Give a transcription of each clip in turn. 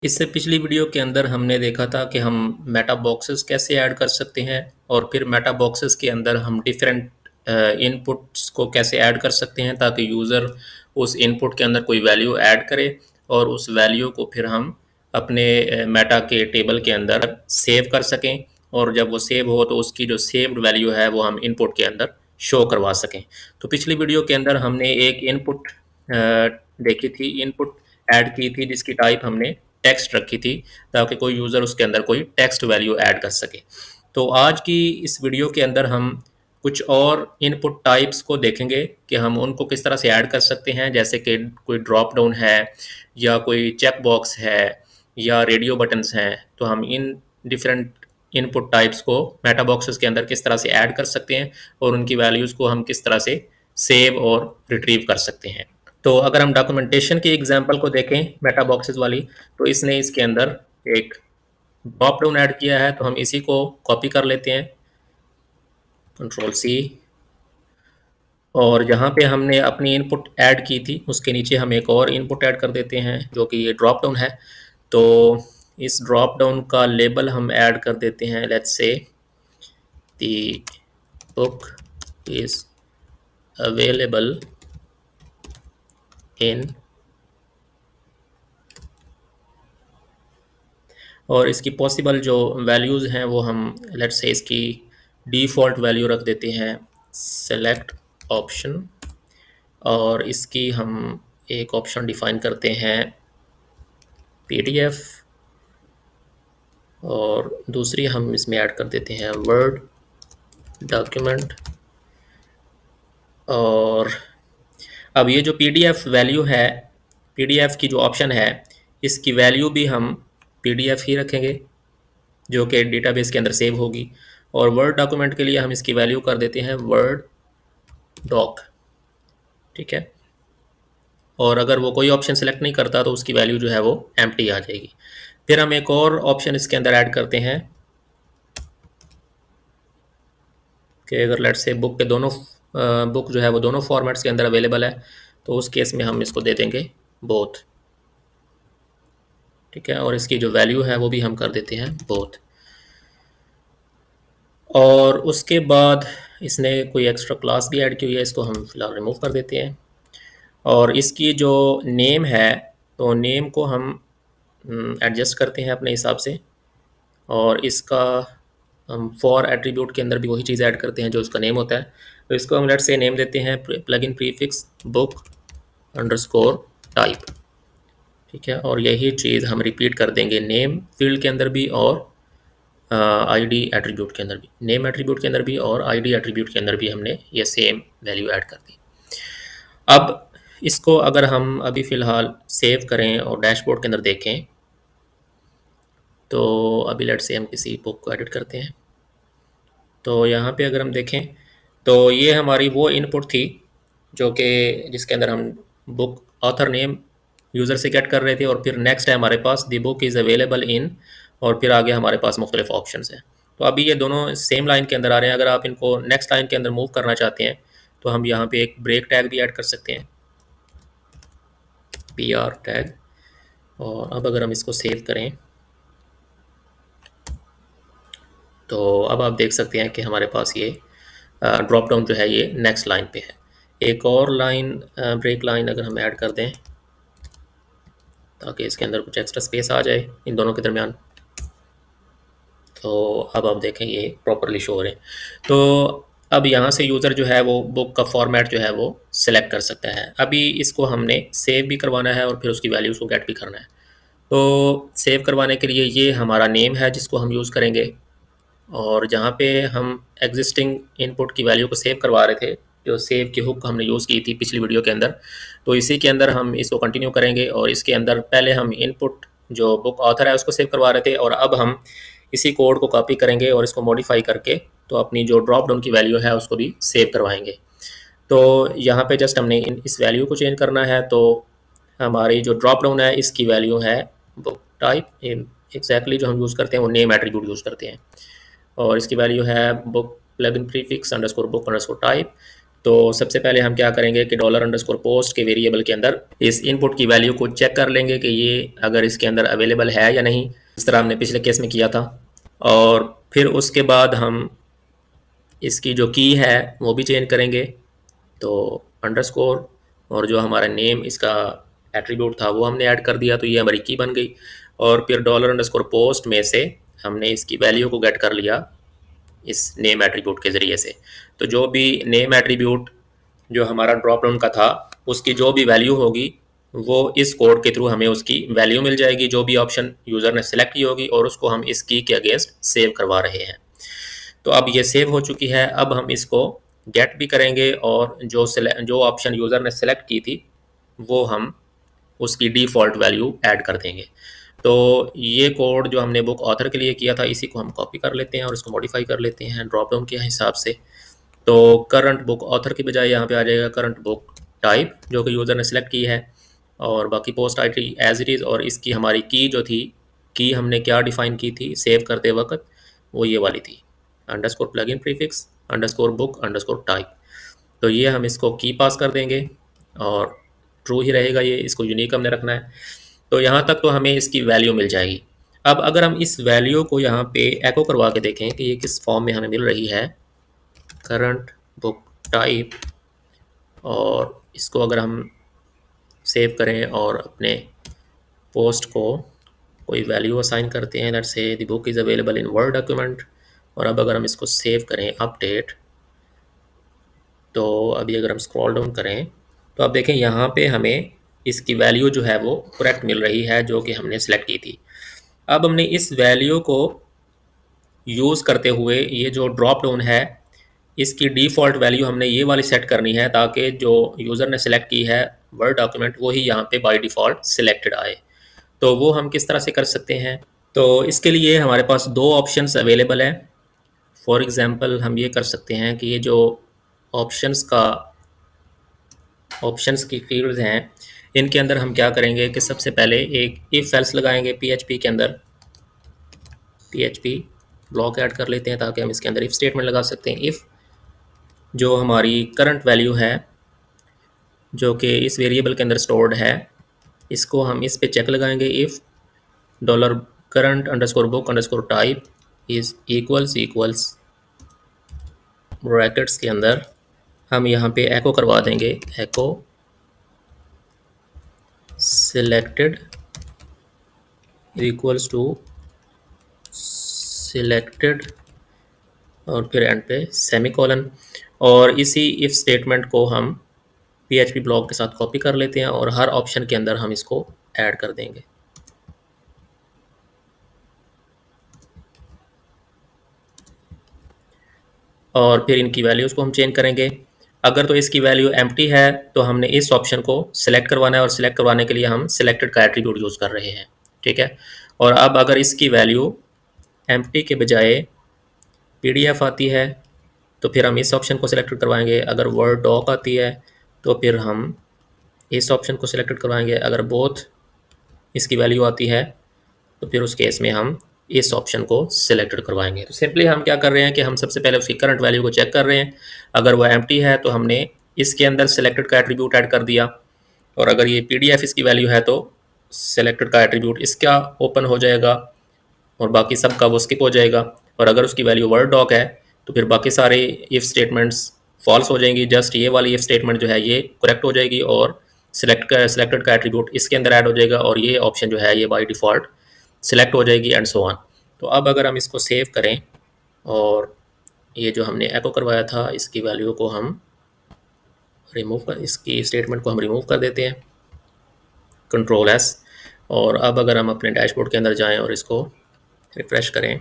इससे पिछली वीडियो के अंदर हमने देखा था कि हम मेटा बॉक्सेस कैसे ऐड कर सकते हैं और फिर मेटा बॉक्सेस के अंदर हम डिफरेंट इनपुट्स को कैसे ऐड कर सकते हैं ताकि यूज़र उस इनपुट के अंदर कोई वैल्यू ऐड करे और उस वैल्यू को फिर हम अपने मेटा के टेबल के अंदर सेव कर सकें और जब वो सेव हो तो उसकी जो सेव्ड वैल्यू है वो हम इनपुट के अंदर शो करवा सकें। तो पिछली वीडियो के अंदर हमने एक इनपुट देखी थी, इनपुट ऐड की थी जिसकी टाइप हमने टेक्स्ट रखी थी ताकि कोई यूज़र उसके अंदर कोई टेक्स्ट वैल्यू ऐड कर सके। तो आज की इस वीडियो के अंदर हम कुछ और इनपुट टाइप्स को देखेंगे कि हम उनको किस तरह से ऐड कर सकते हैं, जैसे कि कोई ड्रॉप डाउन है या कोई चेक बॉक्स है या रेडियो बटन्स हैं। तो हम इन डिफरेंट इनपुट टाइप्स को मेटा बॉक्सेस के अंदर किस तरह से ऐड कर सकते हैं और उनकी वैल्यूज़ को हम किस तरह से सेव और रिट्रीव कर सकते हैं। तो अगर हम डॉक्यूमेंटेशन की एग्जांपल को देखें मेटा बॉक्सेस वाली, तो इसने इसके अंदर एक ड्रॉप डाउन ऐड किया है। तो हम इसी को कॉपी कर लेते हैं, कंट्रोल सी, और जहाँ पे हमने अपनी इनपुट ऐड की थी उसके नीचे हम एक और इनपुट ऐड कर देते हैं जो कि ये ड्रॉप डाउन है। तो इस ड्रॉप डाउन का लेबल हम ऐड कर देते हैं, let's say the book is available in, और इसकी पॉसिबल जो वैल्यूज़ हैं वो हम लेट्स से इसकी डिफ़ॉल्ट वैल्यू रख देते हैं सेलेक्ट ऑप्शन, और इसकी हम एक ऑप्शन डिफ़ाइन करते हैं पीडीएफ, और दूसरी हम इसमें ऐड कर देते हैं वर्ड डॉक्यूमेंट। और अब ये जो पीडीएफ वैल्यू है, पीडीएफ की जो ऑप्शन है, इसकी वैल्यू भी हम पीडीएफ ही रखेंगे जो कि डेटाबेस के अंदर सेव होगी। और वर्ड डॉक्यूमेंट के लिए हम इसकी वैल्यू कर देते हैं वर्ड डॉक, ठीक है। और अगर वो कोई ऑप्शन सेलेक्ट नहीं करता तो उसकी वैल्यू जो है वो एम्प्टी आ जाएगी। फिर हम एक और ऑप्शन इसके अंदर ऐड करते हैं कि अगर लेट्स से बुक के दोनों बुक जो है वो दोनों फॉर्मेट्स के अंदर अवेलेबल है तो उस केस में हम इसको दे देंगे बोथ, ठीक है। और इसकी जो वैल्यू है वो भी हम कर देते हैं बोथ। और उसके बाद इसने कोई एक्स्ट्रा क्लास भी ऐड की हुई है, इसको हम फिलहाल रिमूव कर देते हैं। और इसकी जो नेम है तो नेम को हम एडजस्ट करते हैं अपने हिसाब से, और इसका हम फॉर एट्रीब्यूट के अंदर भी वही चीज़ ऐड करते हैं जो उसका नेम होता है। तो इसको हम लेट्स से नेम देते हैं plugin prefix book underscore type, ठीक है। और यही चीज़ हम रिपीट कर देंगे नेम फील्ड के अंदर भी और आईडी एट्रीब्यूट के अंदर भी, नेम एट्रीब्यूट के अंदर भी और आईडी एट्रीब्यूट के अंदर भी हमने ये सेम वैल्यू ऐड कर दी। अब इसको अगर हम अभी फ़िलहाल सेव करें और डैशबोर्ड के अंदर देखें, तो अभी लेट्स से हम किसी बुक को एडिट करते हैं। तो यहाँ पे अगर हम देखें तो ये हमारी वो इनपुट थी जो कि जिसके अंदर हम बुक ऑथर नेम यूज़र से गेट कर रहे थे, और फिर नेक्स्ट है हमारे पास the book is available in, और फिर आगे हमारे पास मुख्तलिफ ऑप्शन हैं। तो अभी ये दोनों सेम लाइन के अंदर आ रहे हैं। अगर आप इनको नेक्स्ट लाइन के अंदर मूव करना चाहते हैं तो हम यहाँ पे एक ब्रेक टैग भी ऐड कर सकते हैं, PR टैग। और अब अगर हम इसको सेव करें तो अब आप देख सकते हैं कि हमारे पास ये ड्रॉप डाउन जो है ये नेक्स्ट लाइन पे है। एक और लाइन ब्रेक लाइन अगर हम ऐड कर दें ताकि इसके अंदर कुछ एक्स्ट्रा स्पेस आ जाए इन दोनों के दरमियान, तो अब आप देखें ये प्रॉपरली शो हो रहे हैं। तो अब यहाँ से यूज़र जो है वो बुक का फॉर्मेट जो है वो सिलेक्ट कर सकता है। अभी इसको हमने सेव भी करवाना है और फिर उसकी वैल्यूज़ को गेट भी करना है। तो सेव करवाने के लिए ये हमारा नेम है जिसको हम यूज़ करेंगे, और जहाँ पे हम एग्जिस्टिंग इनपुट की वैल्यू को सेव करवा रहे थे, जो सेव की हुक हमने यूज़ की थी पिछली वीडियो के अंदर, तो इसी के अंदर हम इसको कंटिन्यू करेंगे। और इसके अंदर पहले हम इनपुट जो बुक ऑथर है उसको सेव करवा रहे थे, और अब हम इसी कोड को कॉपी करेंगे और इसको मॉडिफाई करके तो अपनी जो ड्रॉप डाउन की वैल्यू है उसको भी सेव करवाएंगे। तो यहाँ पे जस्ट हमने इस वैल्यू को चेंज करना है। तो हमारी जो ड्रॉप डाउन है इसकी वैल्यू है बुक टाइप, एग्जैक्टली जो हम यूज़ करते हैं वो नेम एट्रीब्यूट यूज़ करते हैं, और इसकी वैल्यू है book plugin prefix underscore book underscore type. तो सबसे पहले हम क्या करेंगे कि डॉलर अंडरस्कोर पोस्ट के वेरिएबल के अंदर इस इनपुट की वैल्यू को चेक कर लेंगे कि ये अगर इसके अंदर अवेलेबल है या नहीं, इस तरह हमने पिछले केस में किया था। और फिर उसके बाद हम इसकी जो की है वो भी चेंज करेंगे। तो अंडरस्कोर और जो हमारा नेम इसका एट्रीब्यूट था वो हमने ऐड कर दिया, तो ये हमारी की बन गई। और फिर डॉलर अंडरस्कोर पोस्ट में से हमने इसकी वैल्यू को गेट कर लिया इस नेम एट्रीब्यूट के ज़रिए से। तो जो भी नेम एट्रीब्यूट जो हमारा ड्रॉप डाउन का था उसकी जो भी वैल्यू होगी वो इस कोड के थ्रू हमें उसकी वैल्यू मिल जाएगी, जो भी ऑप्शन यूज़र ने सेलेक्ट की होगी, और उसको हम इस की के अगेंस्ट सेव करवा रहे हैं। तो अब ये सेव हो चुकी है। अब हम इसको गेट भी करेंगे और जो ऑप्शन यूज़र ने सेलेक्ट की थी वो हम उसकी डिफ़ॉल्ट वैल्यू ऐड कर देंगे। तो ये कोड जो हमने बुक ऑथर के लिए किया था इसी को हम कॉपी कर लेते हैं और इसको मॉडिफाई कर लेते हैं ड्रॉप डाउन के हिसाब से। तो करंट बुक ऑथर की बजाय यहाँ पे आ जाएगा करंट बुक टाइप, जो कि यूज़र ने सेलेक्ट की है, और बाकी post ID as it is. और इसकी हमारी की जो थी, की हमने क्या डिफ़ाइन की थी सेव करते वक्त, वो ये वाली थी, underscore plugin prefix underscore book underscore type. तो ये हम इसको की पास कर देंगे और ट्रू ही रहेगा ये, इसको यूनिक हमने रखना है। तो यहाँ तक तो हमें इसकी वैल्यू मिल जाएगी। अब अगर हम इस वैल्यू को यहाँ पे एको करवा के देखें कि ये किस फॉर्म में हमें मिल रही है, करंट बुक टाइप, और इसको अगर हम सेव करें और अपने पोस्ट को कोई वैल्यू असाइन करते हैं, let's say the book is available in word document, और अब अगर हम इसको सेव करें अपडेट, तो अभी अगर हम स्क्रॉल डाउन करें तो आप देखें यहाँ पे हमें इसकी वैल्यू जो है वो करेक्ट मिल रही है जो कि हमने सेलेक्ट की थी। अब हमने इस वैल्यू को यूज़ करते हुए ये जो ड्रॉप डाउन है इसकी डिफ़ॉल्ट वैल्यू हमने ये वाली सेट करनी है, ताकि जो यूज़र ने सेलेक्ट की है वर्ड डॉक्यूमेंट वो ही यहाँ पे बाय डिफ़ॉल्ट सिलेक्टेड आए। तो वो हम किस तरह से कर सकते हैं? तो इसके लिए हमारे पास दो ऑप्शंस अवेलेबल है। फॉर एग्ज़ाम्पल हम ये कर सकते हैं कि ये जो ऑप्शंस की फील्ड्स हैं इनके अंदर हम क्या करेंगे कि सबसे पहले एक इफ़ एल्स लगाएंगे पीएचपी के अंदर। पीएचपी ब्लॉक ऐड कर लेते हैं ताकि हम इसके अंदर इफ़ स्टेटमेंट लगा सकते हैं। इफ़ जो हमारी करंट वैल्यू है जो कि इस वेरिएबल के अंदर स्टोर्ड है, इसको हम इस पे चेक लगाएंगे। If dollar current underscore book underscore type is equals brackets के अंदर हम यहाँ पे एको करवा देंगे, एको सिलेक्टेड इक्वल्स टू सिलेक्टेड, और फिर एंड पे सेमीकोलन। और इसी इफ़ स्टेटमेंट को हम पीएचपी ब्लॉक के साथ कॉपी कर लेते हैं और हर ऑप्शन के अंदर हम इसको ऐड कर देंगे। और फिर इनकी वैल्यूज़ को हम चेंज करेंगे। अगर तो इसकी वैल्यू एम्प्टी है तो हमने इस ऑप्शन को सिलेक्ट करवाना है, और सिलेक्ट करवाने के लिए हम सिलेक्टेड का एट्रीब्यूट यूज़ कर रहे हैं, ठीक है। और अब अगर इसकी वैल्यू एम्प्टी के बजाय पीडीएफ आती है तो फिर हम इस ऑप्शन को सिलेक्ट करवाएंगे। अगर वर्ड डॉक आती है तो फिर हम इस ऑप्शन को सिलेक्ट करवाएंगे। अगर बोथ इसकी वैल्यू आती है तो फिर उस केस में हम इस ऑप्शन को सिलेक्टेड करवाएंगे। तो सिंपली हम क्या कर रहे हैं कि हम सबसे पहले उसकी करंट वैल्यू को चेक कर रहे हैं। अगर वो एम्प्टी है तो हमने इसके अंदर सिलेक्टेड का एट्रीब्यूट ऐड कर दिया, और अगर ये पीडीएफ इसकी वैल्यू है तो सिलेक्टेड का एट्रीब्यूट इसका ओपन हो जाएगा और बाकी सब का वो स्किप हो जाएगा। और अगर उसकी वैल्यू वर्ड डॉक है तो फिर बाकी सारे इफ़ स्टेटमेंट्स फॉल्स हो जाएंगी, जस्ट ये वाली इफ़ स्टेटमेंट जो है ये करेक्ट हो जाएगी और सिलेक्टेड का एट्रीब्यूट इसके अंदर ऐड हो जाएगा, और ये ऑप्शन जो है ये बाय डिफ़ॉल्ट सिलेक्ट हो जाएगी एंड सो ऑन। तो अब अगर हम इसको सेव करें और ये जो हमने एको करवाया था इसकी वैल्यू को हम इसकी स्टेटमेंट को हम रिमूव कर देते हैं, कंट्रोल एस। और अब अगर हम अपने डैशबोर्ड के अंदर जाएं और इसको रिफ़्रेश करें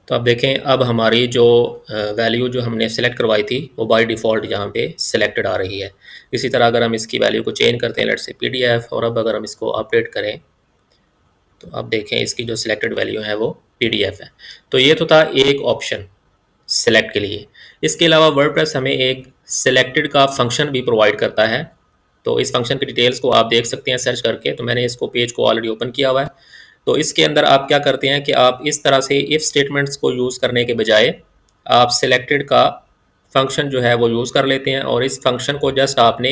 तो आप देखें अब हमारी जो वैल्यू जो हमने सेलेक्ट करवाई थी वो बाय डिफ़ॉल्ट यहाँ पे सिलेक्टेड आ रही है। इसी तरह अगर हम इसकी वैल्यू को चेंज करते हैं, लेट्स से पीडीएफ, और अब अगर हम इसको अपडेट करें तो आप देखें इसकी जो सिलेक्टेड वैल्यू है वो पीडीएफ है। तो ये तो था एक ऑप्शन सेलेक्ट के लिए। इसके अलावा वर्डप्रेस हमें एक सिलेक्टेड का फंक्शन भी प्रोवाइड करता है। तो इस फंक्शन की डिटेल्स को आप देख सकते हैं सर्च करके। तो मैंने इसको पेज को ऑलरेडी ओपन किया हुआ है। तो इसके अंदर आप क्या करते हैं कि आप इस तरह से इफ़ स्टेटमेंट्स को यूज़ करने के बजाय आप सिलेक्टेड का फंक्शन जो है वो यूज़ कर लेते हैं, और इस फंक्शन को जस्ट आपने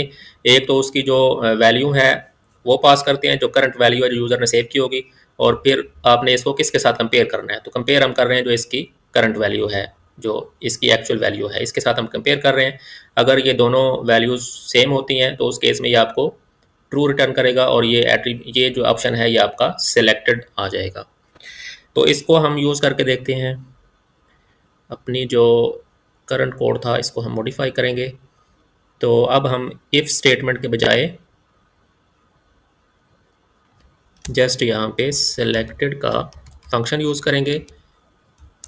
एक तो उसकी जो वैल्यू है वो पास करते हैं, जो करंट वैल्यू है जो यूज़र ने सेव की होगी, और फिर आपने इसको किसके साथ कंपेयर करना है, तो कंपेयर हम कर रहे हैं जो इसकी करंट वैल्यू है, जो इसकी एक्चुअल वैल्यू है, इसके साथ हम कंपेयर कर रहे हैं। अगर ये दोनों वैल्यूज़ सेम होती हैं तो उस केस में ये आपको ट्रू रिटर्न करेगा, और ये जो ऑप्शन है ये आपका सिलेक्टेड आ जाएगा। तो इसको हम यूज़ करके देखते हैं। अपनी जो करंट कोड था इसको हम मॉडिफाई करेंगे। तो अब हम इफ़ स्टेटमेंट के बजाय जस्ट यहाँ पे सेलेक्टेड का फंक्शन यूज़ करेंगे,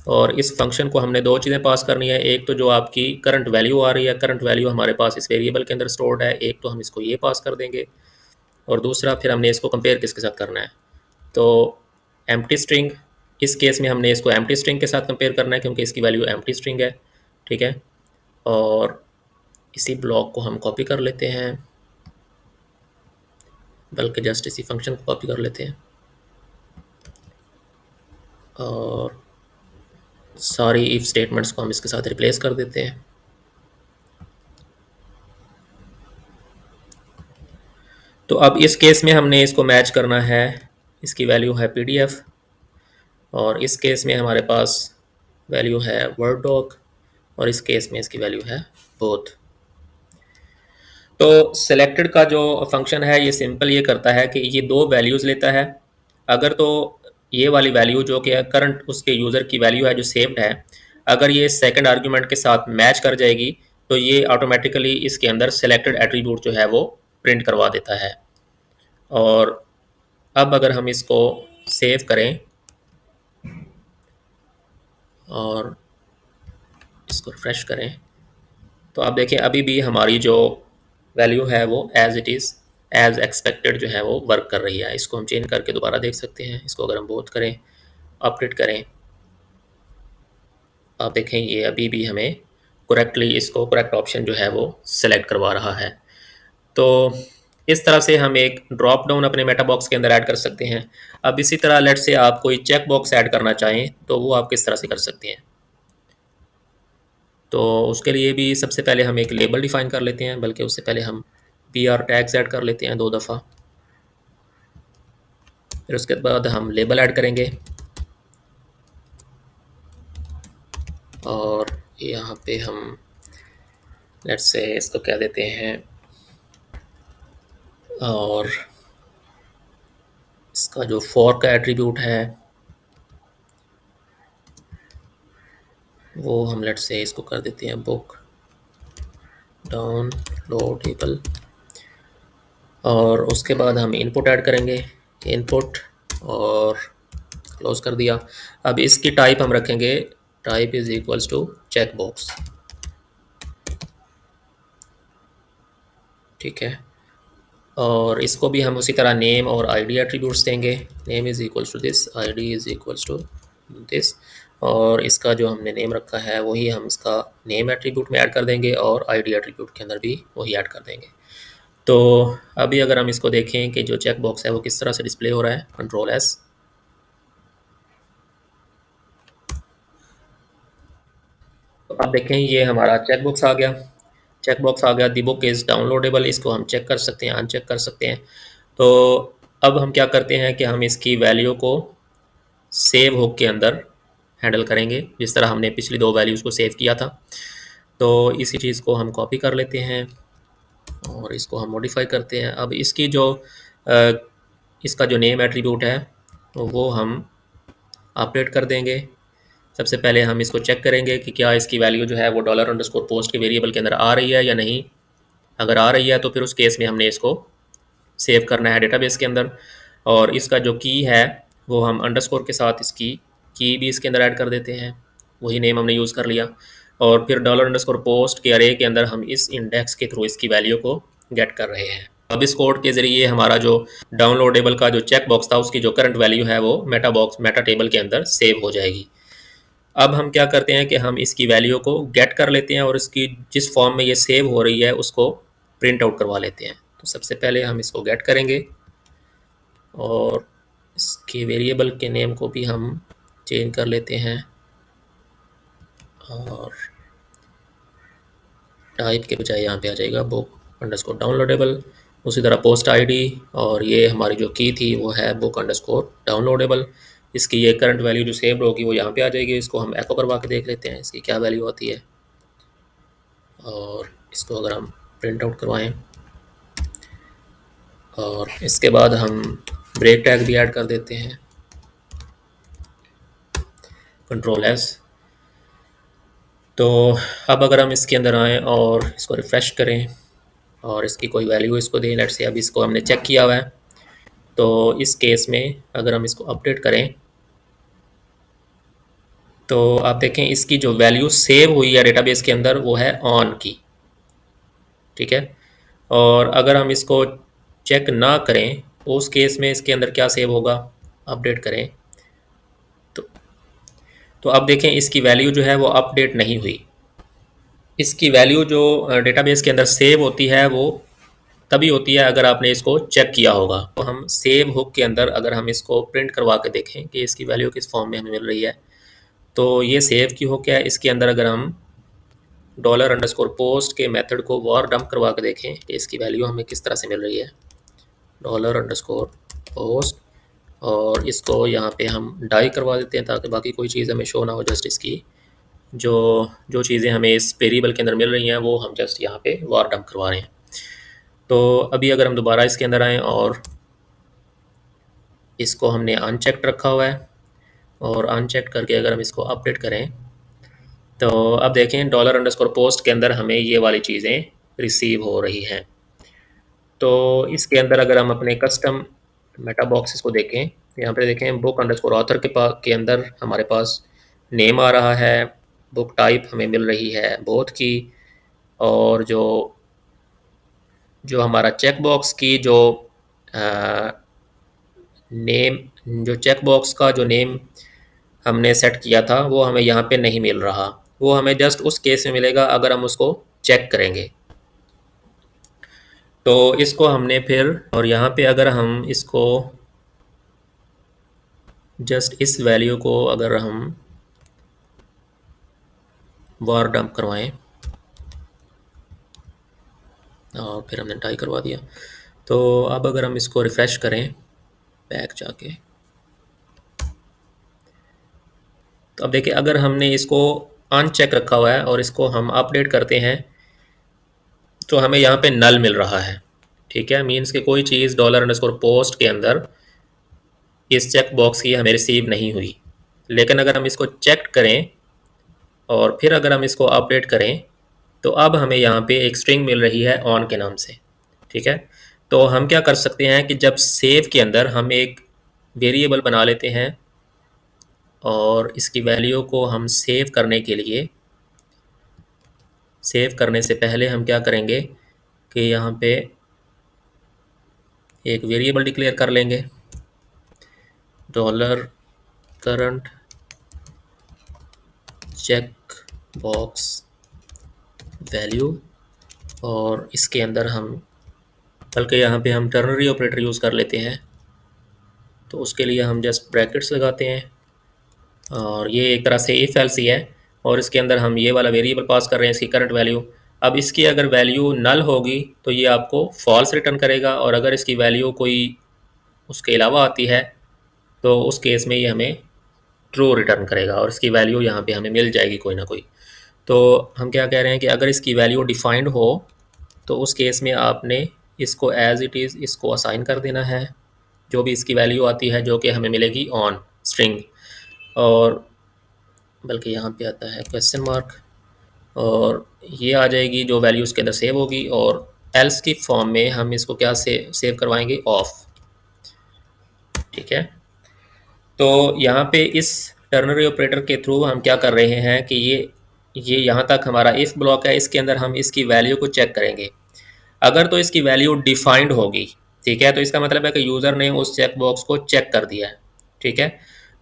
और इस फंक्शन को हमने दो चीज़ें पास करनी है। एक तो जो आपकी करंट वैल्यू आ रही है, करंट वैल्यू हमारे पास इस वेरिएबल के अंदर स्टोर्ड है, एक तो हम इसको ये पास कर देंगे, और दूसरा फिर हमने इसको कंपेयर किसके साथ करना है, तो एम्प्टी स्ट्रिंग। इस केस में हमने इसको एम्प्टी स्ट्रिंग के साथ कंपेयर करना है क्योंकि इसकी वैल्यू एम्प्टी स्ट्रिंग है। ठीक है, और इसी ब्लॉक को हम कॉपी कर लेते हैं, बल्कि जस्ट इसी फंक्शन को कॉपी कर लेते हैं, और सारी इफ स्टेटमेंट्स को हम इसके साथ रिप्लेस कर देते हैं। तो अब इस केस में हमने इसको मैच करना है, इसकी वैल्यू है पीडीएफ, और इस केस में हमारे पास वैल्यू है वर्ड डॉक, और इस केस में इसकी वैल्यू है बोथ। तो सिलेक्टेड का जो फंक्शन है ये सिंपल ये करता है कि ये दो वैल्यूज़ लेता है। अगर तो ये वाली वैल्यू जो कि करंट उसके यूज़र की वैल्यू है जो सेव्ड है, अगर ये सेकंड आर्ग्यूमेंट के साथ मैच कर जाएगी तो ये ऑटोमेटिकली इसके अंदर सेलेक्टेड एट्रीब्यूट जो है वो प्रिंट करवा देता है। और अब अगर हम इसको सेव करें और इसको रिफ्रेश करें, तो आप देखें अभी भी हमारी जो वैल्यू है वो as it is as expected जो है वो वर्क कर रही है। इसको हम चेंज करके दोबारा देख सकते हैं। इसको अगर हम बोथ करें, अपडेट करें, आप देखें ये अभी भी हमें करेक्टली इसको करेक्ट ऑप्शन जो है वो सेलेक्ट करवा रहा है। तो इस तरह से हम एक ड्रॉप डाउन अपने मेटा बॉक्स के अंदर ऐड कर सकते हैं। अब इसी तरह लेट से आप कोई चेक बॉक्स ऐड करना चाहें तो वो आप किस तरह से कर सकते हैं। तो उसके लिए भी सबसे पहले हम एक लेबल डिफाइन कर लेते हैं, बल्कि उससे पहले हम पी आर टैग्स ऐड कर लेते हैं 2 दफ़ा। फिर उसके बाद हम लेबल ऐड करेंगे, और यहाँ पे हम लेट्स से इसको क्या देते हैं, और इसका जो फॉर का एट्रीब्यूट है वो हम लेट्स से इसको कर देते हैं बुक डाउनलोडेबल, और उसके बाद हम इनपुट ऐड करेंगे, इनपुट, और क्लोज कर दिया। अब इसकी टाइप हम रखेंगे type is equals to check box. ठीक है, और इसको भी हम उसी तरह नेम और आईडी एट्रीब्यूट्स देंगे। Name is equals to this, ID is equals to this, और इसका जो हमने नेम रखा है वही हम इसका नेम एट्रीब्यूट में ऐड कर देंगे, और आईडी एट्रीब्यूट के अंदर भी वही ऐड कर देंगे। तो अभी अगर हम इसको देखें कि जो चेक बॉक्स है वो किस तरह से डिस्प्ले हो रहा है, कंट्रोल एस, तो आप देखें ये हमारा चेक बॉक्स आ गया। चेक बॉक्स आ गया, दी बुक इज़ डाउनलोडेबल, इसको हम चेक कर सकते हैं, अनचेक कर सकते हैं। तो अब हम क्या करते हैं कि हम इसकी वैल्यू को सेव हुक के अंदर हैंडल करेंगे, जिस तरह हमने पिछली दो वैल्यूज़ को सेव किया था। तो इसी चीज़ को हम कॉपी कर लेते हैं और इसको हम मॉडिफाई करते हैं। अब इसकी जो इसका जो नेम एट्रीब्यूट है तो वो हम अपडेट कर देंगे। सबसे पहले हम इसको चेक करेंगे कि क्या इसकी वैल्यू जो है वो डॉलर अंडरस्कोर पोस्ट के वेरिएबल के अंदर आ रही है या नहीं। अगर आ रही है तो फिर उस केस में हमने इसको सेव करना है डेटाबेस के अंदर, और इसका जो की है वो हम अंडरस्कोर के साथ इसकी की भी इसके अंदर ऐड कर देते हैं, वही नेम हमने यूज़ कर लिया। और फिर डॉलर अंडरस्कोर पोस्ट के अरे के अंदर हम इस इंडेक्स के थ्रू इसकी वैल्यू को गेट कर रहे हैं। अब इस कोड के ज़रिए हमारा जो डाउनलोडेबल का जो चेक बॉक्स था उसकी जो करंट वैल्यू है वो मेटा टेबल के अंदर सेव हो जाएगी। अब हम क्या करते हैं कि हम इसकी वैल्यू को गेट कर लेते हैं और इसकी जिस फॉर्म में ये सेव हो रही है उसको प्रिंट आउट करवा लेते हैं। तो सबसे पहले हम इसको गेट करेंगे, और इसके वेरिएबल के नेम को भी हम चेंज कर लेते हैं, और टाइप के बजाय यहाँ पे आ जाएगा बुक अंडरस्कोर डाउनलोडेबल। उसी तरह पोस्ट आईडी, और ये हमारी जो की थी वो है बुक अंडरस्कोर डाउनलोडेबल। इसकी ये करंट वैल्यू जो सेव्ड होगी वो यहाँ पे आ जाएगी। इसको हम एको करवा के देख लेते हैं इसकी क्या वैल्यू आती है, और इसको अगर हम प्रिंट आउट करवाएं, और इसके बाद हम ब्रेक टैग भी ऐड कर देते हैं, कंट्रोल एस। तो अब अगर हम इसके अंदर आएँ और इसको रिफ़्रेश करें और इसकी कोई वैल्यू इसको दें, लेट्स से अब इसको हमने चेक किया हुआ है, तो इस केस में अगर हम इसको अपडेट करें तो आप देखें इसकी जो वैल्यू सेव हुई है डेटाबेस के अंदर वो है ऑन की, ठीक है। और अगर हम इसको चेक ना करें तो उस केस में इसके अंदर क्या सेव होगा, अपडेट करें तो अब देखें इसकी वैल्यू जो है वो अपडेट नहीं हुई। इसकी वैल्यू जो डेटाबेस के अंदर सेव होती है वो तभी होती है अगर आपने इसको चेक किया होगा। तो हम सेव हुक के अंदर अगर हम इसको प्रिंट करवा के देखें कि इसकी वैल्यू किस फॉर्म में हमें मिल रही है, तो ये सेव की हुक है। इसके अंदर अगर हम डॉलर अंडरस्कोर पोस्ट के मेथड को वॉर डंप करवा के देखें कि इसकी वैल्यू हमें किस तरह से मिल रही है, डॉलर अंडरस्कोर पोस्ट, और इसको यहाँ पे हम डाई करवा देते हैं ताकि बाकी कोई चीज़ हमें शो ना हो, जस्ट इसकी जो जो चीज़ें हमें इस वेरिएबल के अंदर मिल रही हैं वो हम जस्ट यहाँ पे वॉर डंप करवा रहे हैं। तो अभी अगर हम दोबारा इसके अंदर आएँ और इसको हमने अनचेक्ड रखा हुआ है, और अनचेक करके अगर हम इसको अपडेट करें तो अब देखें डॉलर अंडरस्कोर पोस्ट के अंदर हमें ये वाली चीज़ें रिसीव हो रही हैं। तो इसके अंदर अगर हम अपने कस्टम मेटा बॉक्सेस को देखें, यहाँ पे देखें बुक अंडरस्कोर ऑथर के अंदर हमारे पास नेम आ रहा है, बुक टाइप हमें मिल रही है बोथ की, और जो जो हमारा चेक बॉक्स की जो नेम, जो चेक बॉक्स का जो नेम हमने सेट किया था वो हमें यहाँ पे नहीं मिल रहा। वो हमें जस्ट उस केस में मिलेगा अगर हम उसको चेक करेंगे। तो इसको हमने फिर, और यहाँ पे अगर हम इसको जस्ट इस वैल्यू को अगर हम वॉर डंप करवाएं और फिर हमने टाई करवा दिया, तो अब अगर हम इसको रिफ़्रेश करें बैक जाके, तो अब देखिए अगर हमने इसको अनचेक रखा हुआ है और इसको हम अपडेट करते हैं तो हमें यहाँ पे नल मिल रहा है, ठीक है। मीन्स कि कोई चीज़ डॉलर अंडरस्कोर पोस्ट के अंदर इस चेक बॉक्स की हमें रिसीव नहीं हुई। लेकिन अगर हम इसको चेक करें और फिर अगर हम इसको अपडेट करें तो अब हमें यहाँ पे एक स्ट्रिंग मिल रही है ऑन के नाम से, ठीक है। तो हम क्या कर सकते हैं कि जब सेव के अंदर हम एक वेरिएबल बना लेते हैं और इसकी वैल्यू को हम सेव करने के लिए, सेव करने से पहले हम क्या करेंगे कि यहाँ पे एक वेरिएबल डिक्लेयर कर लेंगे, dollar current check box value, और इसके अंदर हम बल्कि यहाँ पे हम टर्नरी ऑपरेटर यूज़ कर लेते हैं। तो उसके लिए हम जस्ट ब्रैकेट्स लगाते हैं, और ये एक तरह से इफ एल्स ही है, और इसके अंदर हम ये वाला वेरिएबल पास कर रहे हैं इसकी करंट वैल्यू। अब इसकी अगर वैल्यू नल होगी तो ये आपको फॉल्स रिटर्न करेगा, और अगर इसकी वैल्यू कोई उसके अलावा आती है तो उस केस में ये हमें ट्रू रिटर्न करेगा, और इसकी वैल्यू यहाँ पे हमें मिल जाएगी कोई ना कोई। तो हम क्या कह रहे हैं कि अगर इसकी वैल्यू डिफाइंड हो तो उस केस में आपने इसको एज इट इज़ इसको असाइन कर देना है, जो भी इसकी वैल्यू आती है जो कि हमें मिलेगी ऑन स्ट्रिंग, और बल्कि यहाँ पे आता है क्वेश्चन मार्क, और ये आ जाएगी जो वैल्यू उसके अंदर सेव होगी, और एल्स की फॉर्म में हम इसको क्या सेव करवाएंगे, ऑफ, ठीक है। तो यहाँ पे इस टर्नरी ऑपरेटर के थ्रू हम क्या कर रहे हैं कि ये यहाँ तक हमारा इफ ब्लॉक है, इसके अंदर हम इसकी वैल्यू को चेक करेंगे। अगर तो इसकी वैल्यू डिफाइंड होगी, ठीक है, तो इसका मतलब है कि यूज़र ने उस चेक बॉक्स को चेक कर दिया है, ठीक है।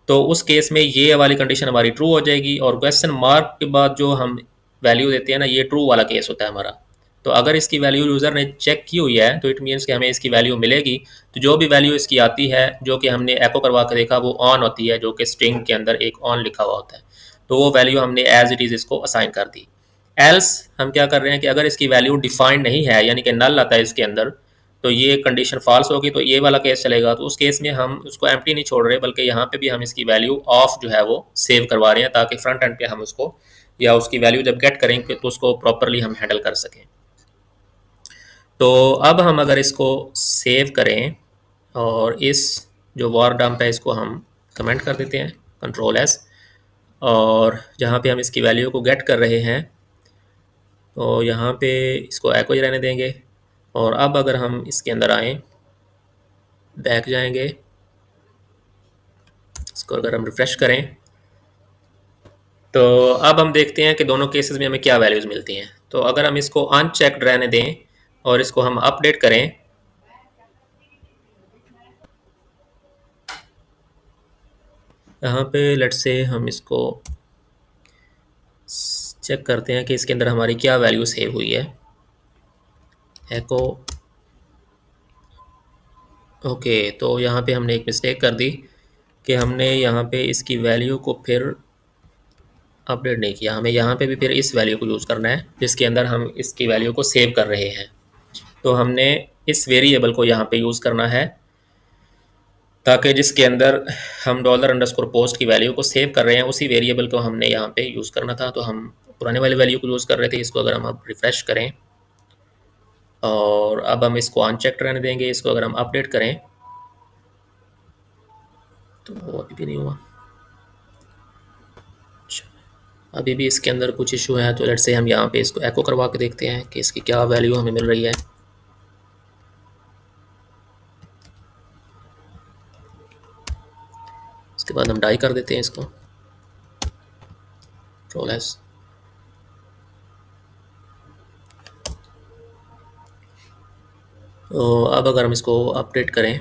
तो उस केस में ये वाली कंडीशन हमारी ट्रू हो जाएगी, और क्वेश्चन मार्क के बाद जो हम वैल्यू देते हैं ना, ये ट्रू वाला केस होता है हमारा। तो अगर इसकी वैल्यू यूज़र ने चेक की हुई है तो इट मीन्स कि हमें इसकी वैल्यू मिलेगी। तो जो भी वैल्यू इसकी आती है जो कि हमने एको करवा के देखा वो ऑन होती है, जो कि स्ट्रिंग के अंदर एक ऑन लिखा हुआ होता है, तो वो वैल्यू हमने एज इट इज़ इसको असाइन कर दी। एल्स हम क्या कर रहे हैं कि अगर इसकी वैल्यू डिफाइंड नहीं है, यानी कि नल आता है इसके अंदर, तो ये कंडीशन फॉल्स होगी, तो ये वाला केस चलेगा। तो उस केस में हम उसको एम्प्टी नहीं छोड़ रहे, बल्कि यहाँ पे भी हम इसकी वैल्यू ऑफ जो है वो सेव करवा रहे हैं, ताकि फ्रंट एंड पे हम उसको या उसकी वैल्यू जब गेट करेंगे तो उसको प्रॉपरली हम हैंडल कर सकें। तो अब हम अगर इसको सेव करें और इस जो वॉर डंप है इसको हम कमेंट कर देते हैं, कंट्रोल एस, और जहाँ पे हम इसकी वैल्यू को गेट कर रहे हैं तो यहाँ पे इसको एको ही रहने देंगे। और अब अगर हम इसके अंदर आएँ, बैक जाएंगे, इसको अगर हम रिफ़्रेश करें तो अब हम देखते हैं कि दोनों केसेस में हमें क्या वैल्यूज़ मिलती हैं। तो अगर हम इसको अनचेक्ड रहने दें और इसको हम अपडेट करें, यहाँ पे लेट्स से हम इसको चेक करते हैं कि इसके अंदर हमारी क्या वैल्यू सेव हुई है। एको ओके, तो यहाँ पे हमने एक मिस्टेक कर दी कि हमने यहाँ पे इसकी वैल्यू को फिर अपडेट नहीं किया। हमें यहाँ पे भी फिर इस वैल्यू को यूज़ करना है जिसके अंदर हम इसकी वैल्यू को सेव कर रहे हैं। तो हमने इस वेरिएबल को यहाँ पे यूज़ करना है, ताकि जिसके अंदर हम डॉलर अंडरस्कोर पोस्ट की वैल्यू को सेव कर रहे हैं उसी वेरिएबल को हमने यहाँ पे यूज़ करना था। तो हम पुराने वाली वैल्यू को यूज़ कर रहे थे। इसको अगर हम अब रिफ़्रेश करें और अब हम इसको अनचेक रहने देंगे, इसको अगर हम अपडेट करें तो वो अभी भी नहीं हुआ। अभी भी इसके अंदर कुछ इशू है, तो लेट्स से हम यहाँ पे इसको एको करवा के देखते हैं कि इसकी क्या वैल्यू हमें मिल रही है। उसके बाद हम डाई कर देते हैं इसको, कंट्रोल एस। तो अब अगर हम इसको अपडेट करें,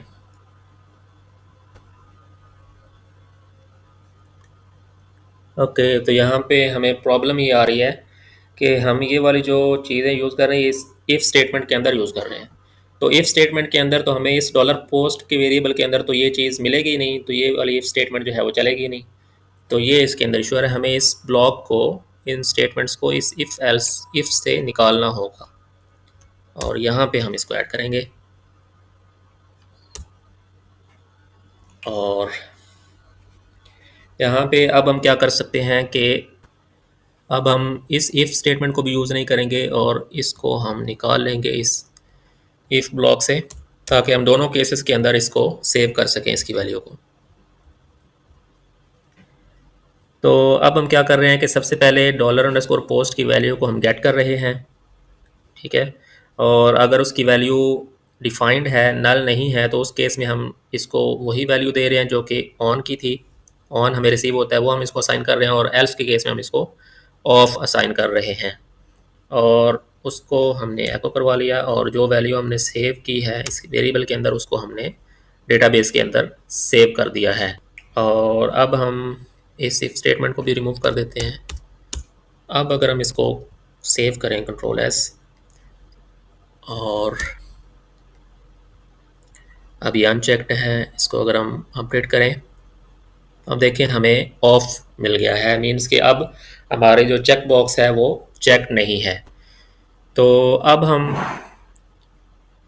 ओके, तो यहाँ पे हमें प्रॉब्लम ये आ रही है कि हम ये वाली जो चीज़ें यूज़ कर रहे हैं इस इफ़ स्टेटमेंट के अंदर यूज़ कर रहे हैं। तो इफ़ स्टेटमेंट के अंदर तो हमें इस डॉलर पोस्ट के वेरिएबल के अंदर तो ये चीज़ मिलेगी ही नहीं, तो ये वाली इफ़ स्टेटमेंट जो है वो चलेगी ही नहीं। तो ये इसके अंदर इशू है। हमें इस ब्लॉक को, इन स्टेटमेंट्स को इस इफ़ एल्स इफ़ से निकालना होगा और यहाँ पे हम इसको ऐड करेंगे। और यहाँ पे अब हम क्या कर सकते हैं कि अब हम इस इफ़ स्टेटमेंट को भी यूज़ नहीं करेंगे और इसको हम निकाल लेंगे इस इफ़ ब्लॉक से, ताकि हम दोनों केसेस के अंदर इसको सेव कर सकें इसकी वैल्यू को। तो अब हम क्या कर रहे हैं कि सबसे पहले डॉलर अंडरस्कोर पोस्ट की वैल्यू को हम गेट कर रहे हैं, ठीक है। और अगर उसकी वैल्यू डिफाइंड है, नल नहीं है, तो उस केस में हम इसको वही वैल्यू दे रहे हैं जो कि ऑन की थी। ऑन हमें रिसीव होता है वो हम इसको असाइन कर रहे हैं, और एल्स के केस में हम इसको ऑफ असाइन कर रहे हैं। और उसको हमने एको करवा लिया और जो वैल्यू हमने सेव की है इस वेरिएबल के अंदर उसको हमने डेटाबेस के अंदर सेव कर दिया है। और अब हम इस इफ स्टेटमेंट को भी रिमूव कर देते हैं। अब अगर हम इसको सेव करें, कंट्रोल एस, और अभी अनचेक्ड है, इसको अगर हम अपडेट करें, अब देखें हमें ऑफ मिल गया है, मीन्स कि अब हमारे जो चेक बॉक्स है वो चेक नहीं है। तो अब हम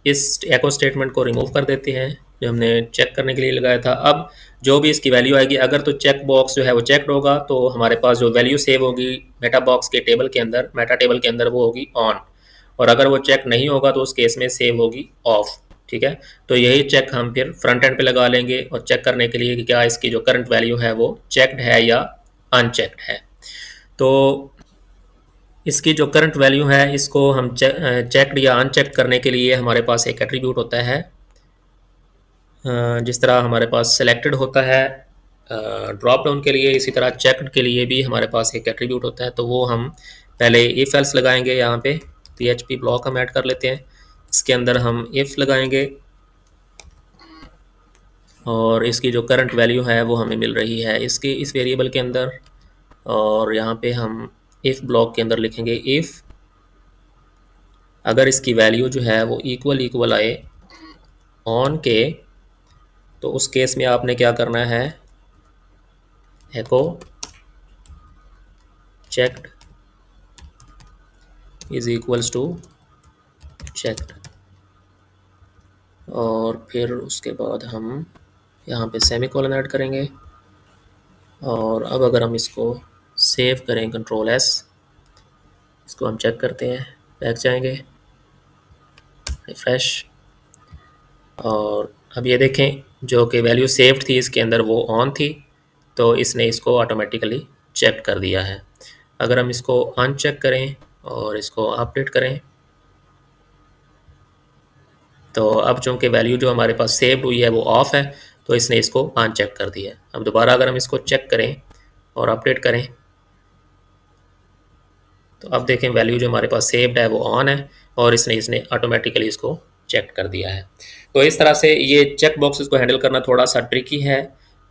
इस एको स्टेटमेंट को रिमूव कर देते हैं जो हमने चेक करने के लिए लगाया था। अब जो भी इसकी वैल्यू आएगी, अगर तो चेक बॉक्स जो है वो चेकड होगा तो हमारे पास जो वैल्यू सेव होगी मेटा बॉक्स के टेबल के अंदर, मेटा टेबल के अंदर, वो होगी ऑन। और अगर वो चेक नहीं होगा तो उस केस में सेव होगी ऑफ, ठीक है। तो यही चेक हम फिर फ्रंट एंड पे लगा लेंगे और चेक करने के लिए कि क्या इसकी जो करंट वैल्यू है वो चेकड है या अनचेक्ड है। तो इसकी जो करंट वैल्यू है इसको हम चेकड या अनचेक करने के लिए हमारे पास एक एट्रीब्यूट होता है। जिस तरह हमारे पास सेलेक्टेड होता है ड्रॉप डाउन के लिए, इसी तरह चेकड के लिए भी हमारे पास एक एट्रीब्यूट होता है। तो वो हम पहले इफ़ एल्स लगाएंगे, यहाँ पे PHP ब्लॉक हम ऐड कर लेते हैं, इसके अंदर हम इफ़ लगाएंगे और इसकी जो करंट वैल्यू है वो हमें मिल रही है इसके इस वेरिएबल के अंदर। और यहाँ पे हम इफ़ ब्लॉक के अंदर लिखेंगे इफ़ अगर इसकी वैल्यू जो है वो इक्वल इक्वल आए ऑन के, तो उस केस में आपने क्या करना है, echo checked is equals to check, और फिर उसके बाद हम यहाँ पे सेमीकोलन ऐड करेंगे। और अब अगर हम इसको सेव करें कंट्रोल एस, इसको हम चेक करते हैं, बैक जाएंगे, रिफ्रेश, और अब ये देखें जो कि वैल्यू सेव्ड थी इसके अंदर वो ऑन थी, तो इसने इसको ऑटोमेटिकली चेक कर दिया है। अगर हम इसको अनचेक करें और इसको अपडेट करें, तो अब चूँकि वैल्यू जो हमारे पास सेव्ड हुई है वो ऑफ है, तो इसने इसको अनचेक कर दिया है। अब दोबारा अगर हम इसको चेक करें और अपडेट करें, तो अब देखें वैल्यू जो हमारे पास सेव्ड है वो ऑन है, और इसने ऑटोमेटिकली इसको चेक कर दिया है। तो इस तरह से ये चेक बॉक्सेस को हैंडल करना थोड़ा सा ट्रिकी है,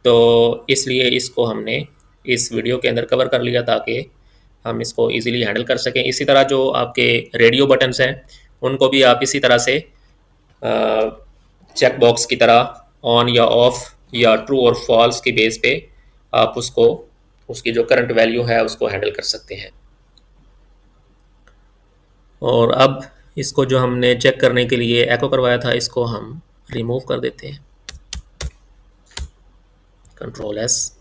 तो इसलिए इसको हमने इस वीडियो के अंदर कवर कर लिया ताकि हम इसको इजीली हैंडल कर सकें। इसी तरह जो आपके रेडियो बटन्स हैं उनको भी आप इसी तरह से चेक बॉक्स की तरह ऑन या ऑफ या ट्रू और फॉल्स की बेस पे आप उसको, उसकी जो करंट वैल्यू है उसको हैंडल कर सकते हैं। और अब इसको जो हमने चेक करने के लिए एको करवाया था इसको हम रिमूव कर देते हैं, कंट्रोल एस।